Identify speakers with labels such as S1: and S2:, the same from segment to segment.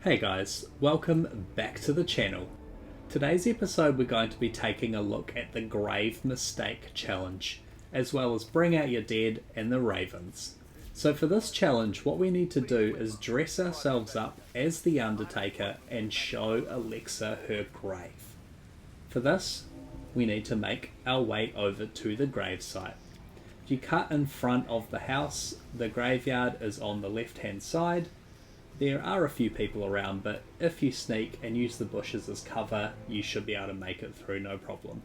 S1: Hey guys, welcome back to the channel. Today's episode we're going to be taking a look at the Grave Mistake Challenge, as well as Bring Out Your Dead and the Ravens. So for this challenge, what we need to do is dress ourselves up as the Undertaker and show Alexa her grave. For this, we need to make our way over to the gravesite. If you cut in front of the house, the graveyard is on the left hand side. There are a few people around, but if you sneak and use the bushes as cover, you should be able to make it through no problem.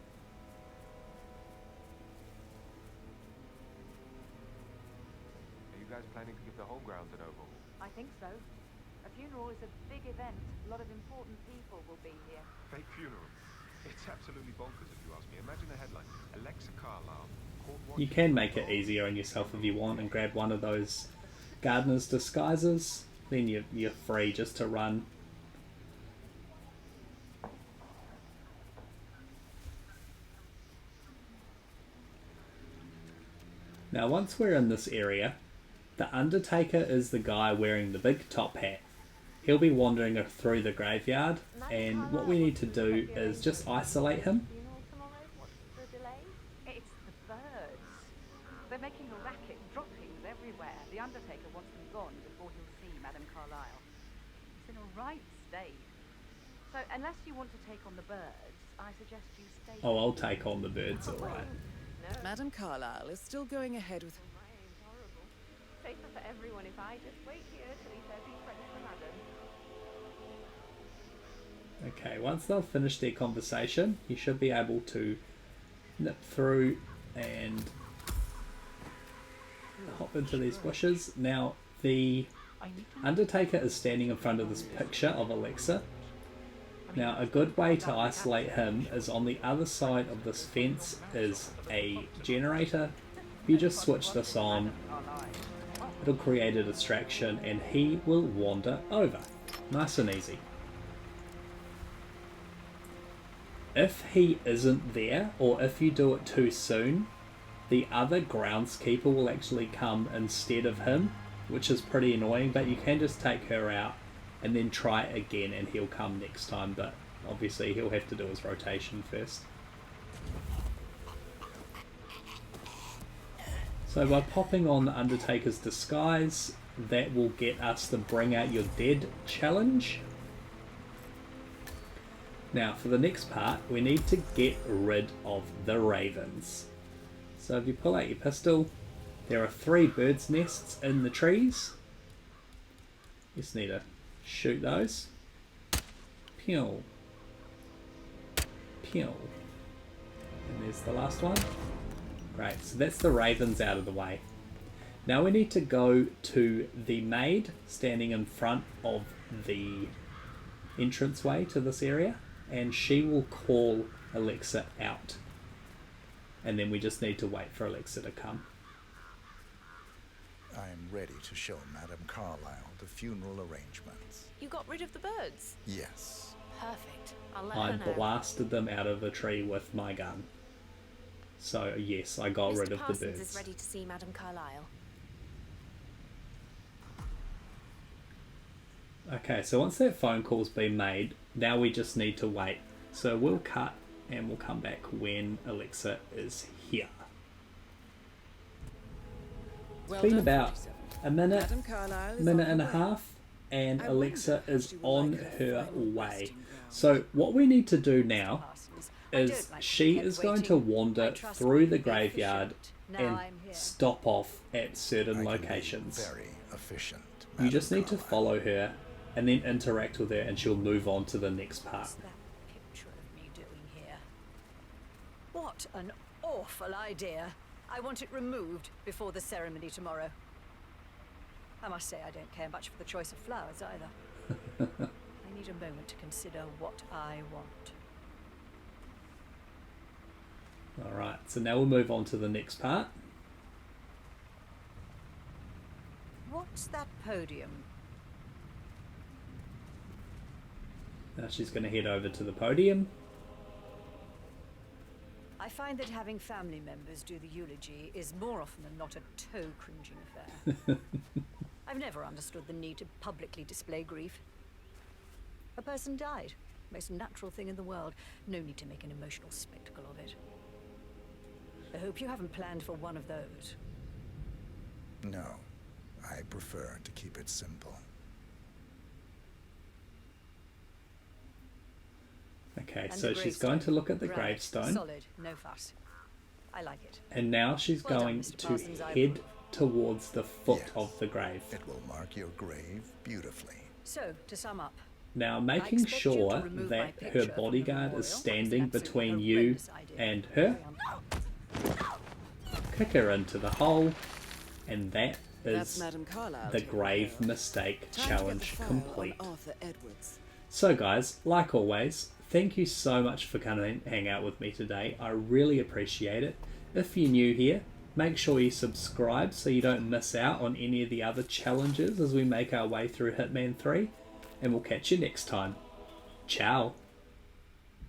S2: Are you guys planning to give the whole grounds an overhaul?
S3: I think so. A funeral is a big event. A lot of important people will be here.
S2: Fake funeral? It's absolutely bonkers if you ask me. Imagine a headline. Alexa Carlisle.
S1: You can make it easier on yourself if you want and grab one of those gardener's disguises. Then you're free just to run. Now once we're in this area, the Undertaker is the guy wearing the big top hat. He'll be wandering through the graveyard, and what we need to do is just isolate him.
S3: Funeral tomorrow? What's the delay? It's the birds. They're making a racket, droppings everywhere. The Undertaker wants them gone before he'll see Madame Carlisle. He's in a right state. So unless you want to take on the birds, I suggest you stay.
S1: Oh, I'll take on the birds, alright.
S3: No.
S4: Madame Carlisle is still going ahead with...
S3: My aim's horrible. Safer for everyone if I just wait here till he says he's ready for Madame.
S1: Okay, once they've finished their conversation, you should be able to nip through and hop into these bushes. Now, the Undertaker is standing in front of this picture of Alexa. Now, a good way to isolate him is on the other side of this fence is a generator. If you just switch this on, it'll create a distraction and he will wander over. Nice and easy. If he isn't there, or if you do it too soon, the other groundskeeper will actually come instead of him, which is pretty annoying, but you can just take her out and then try it again and he'll come next time, but obviously he'll have to do his rotation first. So by popping on the Undertaker's disguise, that will get us the Bring Out Your Dead challenge. Now for the next part, we need to get rid of the ravens. So if you pull out your pistol, there are 3 birds' nests in the trees. You just need to shoot those. Pew. Pew. And there's the last one. Great, so that's the ravens out of the way. Now we need to go to the maid standing in front of the entranceway to this area, and she will call Alexa out. And then we just need to wait for Alexa to come.
S5: I am ready to show Madame Carlisle the funeral arrangements.
S6: You got rid of the birds?
S5: Yes.
S6: Perfect. I'll let
S1: I
S6: her know.
S1: blasted them out of the tree with my gun. So yes, I got rid of the
S6: Parsons
S1: birds.
S6: is ready to see Madame Carlisle.
S1: Okay, so once that phone call's been made, now we just need to wait. So we'll cut and we'll come back when Alexa is here. It's been about a minute,
S4: Madame Carlisle is
S1: minute
S4: on
S1: and a
S4: her way.
S1: half, and
S4: I
S1: Alexa
S4: wonder if
S1: is
S4: she will
S1: on
S4: like
S1: her
S4: final
S1: way.
S4: resting ground.
S1: So what we need to do now
S3: Parsons.
S1: is she is going to wander through the graveyard and stop off at certain
S5: I can be
S1: locations.
S5: very efficient.
S1: You just
S5: Madame
S1: need to
S5: Carlisle.
S1: follow her and then interact with her, and she'll move on to the next part.
S7: What's that picture of me doing here? What an awful idea. I want it removed before the ceremony tomorrow. I must say I don't care much for the choice of flowers either. I need a moment to consider what I want.
S1: Alright, so now we'll move on to the next part.
S7: What's that podium?
S1: Now she's going to head over to the podium.
S7: I find that having family members do the eulogy is more often than not a toe-cringing affair. I've never understood the need to publicly display grief. A person died. Most natural thing in the world. No need to make an emotional spectacle of it. I hope you haven't planned for one of those.
S5: No, I prefer to keep it simple.
S1: Okay,
S7: And
S1: so
S7: the
S1: she's going to look at the
S7: Right.
S1: gravestone.
S7: Solid, no fuss. I like it.
S1: And now she's
S7: Well done,
S1: going
S7: Mr.
S1: to
S7: Parsons, I
S1: head
S7: approve.
S1: towards the foot
S5: Yes.
S1: of the grave.
S5: It will mark your grave beautifully.
S7: So, to sum up,
S1: Now, making
S7: expect you to
S1: sure
S7: remove my
S1: that
S7: picture
S1: her
S7: from the
S1: bodyguard
S7: memorial.
S1: is
S7: It's an
S1: standing
S7: absolutely
S1: between you
S7: horrendous idea.
S1: and her,
S7: Carry on.
S1: kick her into the hole, and that
S4: That's
S1: is
S4: Madame Carlisle.
S1: the
S4: taken
S1: grave
S4: care of.
S1: mistake
S4: Time to get
S1: challenge
S4: the file
S1: complete.
S4: on Arthur Edwards.
S1: So guys, like always, thank you so much for coming and hang out with me today. I really appreciate it. If you're new here, make sure you subscribe so you don't miss out on any of the other challenges as we make our way through Hitman 3. And we'll catch you next time. Ciao.